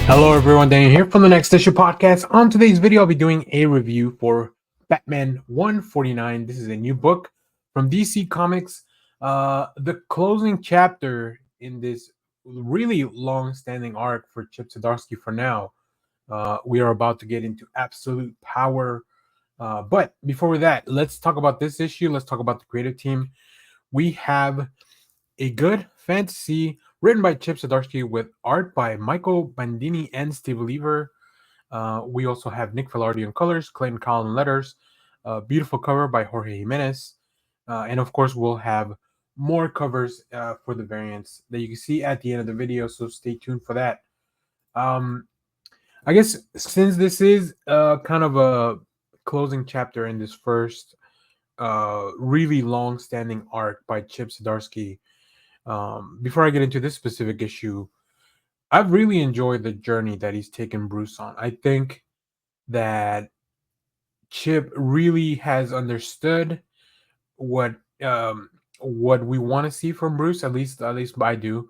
Hello everyone, Daniel here from the Next Issue Podcast. On today's video, I'll be doing a review for Batman 149. This is a new book from DC Comics. The closing chapter in this really long-standing arc for Chip Zdarsky for now. We are about to get into absolute power. But before that, let's talk about this issue. Let's talk about the creative team. We have a good fantasy written by Chip Zdarsky with art by Michael Bandini and Steve Lieber. We also have Nick Filardi on colors, Clayton Cowles on letters, beautiful cover by Jorge Jimenez. And of course, we'll have more covers for the variants that you can see at the end of the video, so stay tuned for that. I guess since this is kind of a closing chapter in this first really long-standing arc by Chip Zdarsky, before I get into this specific issue, I've really enjoyed the journey that he's taken Bruce on. I think that Chip really has understood what we want to see from Bruce. At least I do.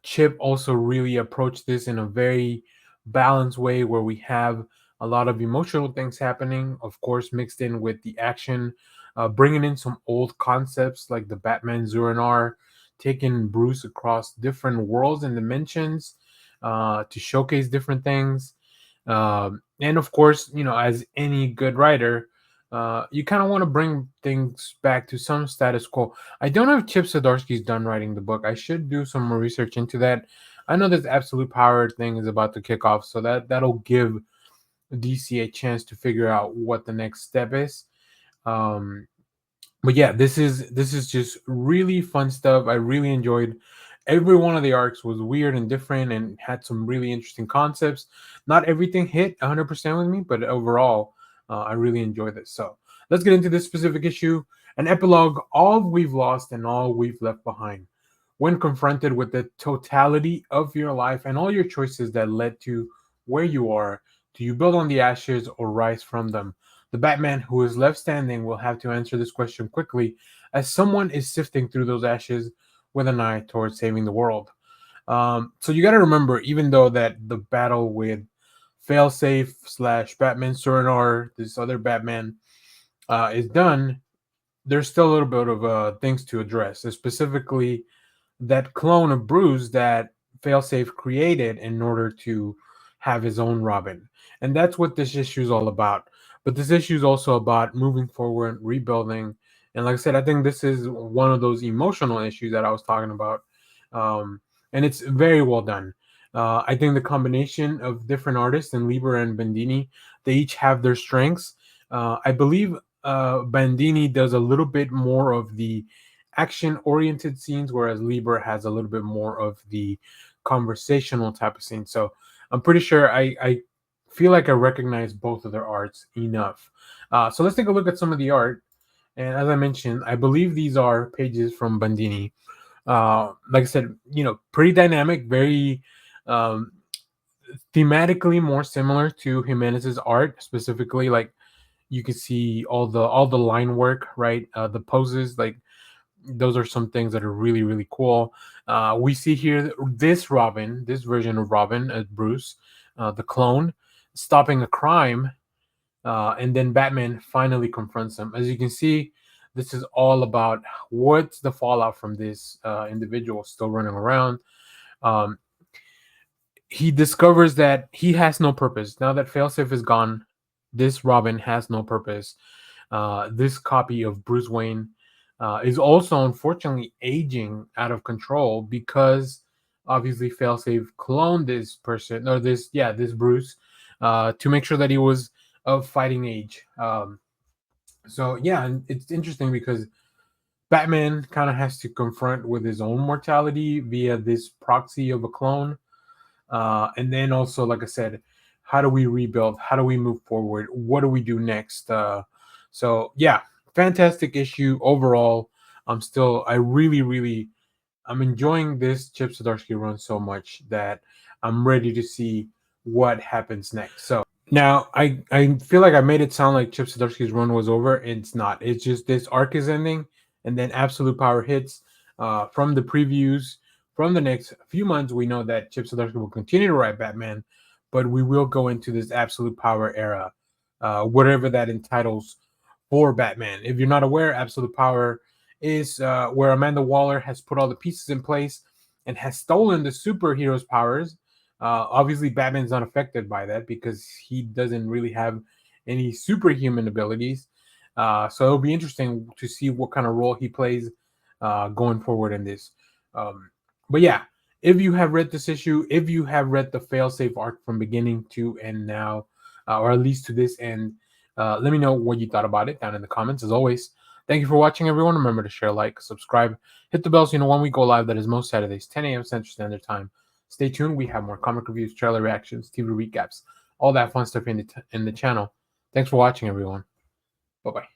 Chip also really approached this in a very balanced way, where we have a lot of emotional things happening, of course, mixed in with the action, bringing in some old concepts like the Batman Zur-En-Arrh, taking Bruce across different worlds and dimensions to showcase different things. And of course, as any good writer, you kind of want to bring things back to some status quo. I don't know if Chip Zdarsky's done writing the book. I should do some more research into that. I know this absolute power thing is about to kick off, so that'll give DC a chance to figure out what the next step is. But yeah, this is just really fun stuff. I really enjoyed every one of the arcs. Was weird and different and had some really interesting concepts. Not everything hit 100% with me, but overall, I really enjoyed this. So let's get into this specific issue. An epilogue: all we've lost and all we've left behind. When confronted with the totality of your life and all your choices that led to where you are, do you build on the ashes or rise from them? The Batman who is left standing will have to answer this question quickly, as someone is sifting through those ashes with an eye towards saving the world. So you got to remember, even though that the battle with Failsafe / Batman Zur-En-Arrh, this other Batman, is done, there's still a little bit of things to address, specifically that clone of Bruce that Failsafe created in order to have his own Robin. And that's what this issue is all about. But this issue is also about moving forward, rebuilding. And like I said, I think this is one of those emotional issues that I was talking about. And it's very well done. I think the combination of different artists and Lieber and Bandini, they each have their strengths. I believe Bandini does a little bit more of the action-oriented scenes, whereas Lieber has a little bit more of the conversational type of scenes. So I'm pretty sure I feel like I recognize both of their arts enough. So let's take a look at some of the art. And as I mentioned, I believe these are pages from Bandini. Like I said, pretty dynamic, very thematically more similar to Jimenez's art. Specifically, like you can see all the line work, right? The poses, like those are some things that are really, really cool. We see here this version of Robin as Bruce, the clone, stopping a crime, and then Batman finally confronts him. As you can see, this is all about what's the fallout from this individual still running around. He discovers that he has no purpose. Now that Failsafe is gone, this Robin has no purpose. This copy of Bruce Wayne is also unfortunately aging out of control because obviously Failsafe cloned this person, or this Bruce, to make sure that he was of fighting age. So yeah, and it's interesting because Batman kind of has to confront with his own mortality via this proxy of a clone. And then also, like I said, how do we rebuild? How do we move forward? What do we do next? So yeah, fantastic issue overall. I really, I'm enjoying this Chip Zdarsky run so much that I'm ready to see what happens next. So now I feel like I made it sound like Chip Zdarsky's run was over. It's not. It's just this arc is ending, and then Absolute Power hits. From the previews, from the next few months, we know that Chip Zdarsky will continue to write Batman, but we will go into this absolute power era, whatever that entitles for Batman. If you're not aware, absolute power is where Amanda Waller has put all the pieces in place and has stolen the superhero's powers. Obviously, Batman's not affected by that because he doesn't really have any superhuman abilities. So it'll be interesting to see what kind of role he plays going forward in this. But yeah, if you have read this issue, if you have read the failsafe arc from beginning to end now, or at least to this end, let me know what you thought about it down in the comments. As always, thank you for watching, everyone. Remember to share, like, subscribe, hit the bell so you know when we go live. That is most Saturdays, 10 a.m. Central Standard Time. Stay tuned. We have more comic reviews, trailer reactions, TV recaps, all that fun stuff in the channel. Thanks for watching, everyone. Bye-bye.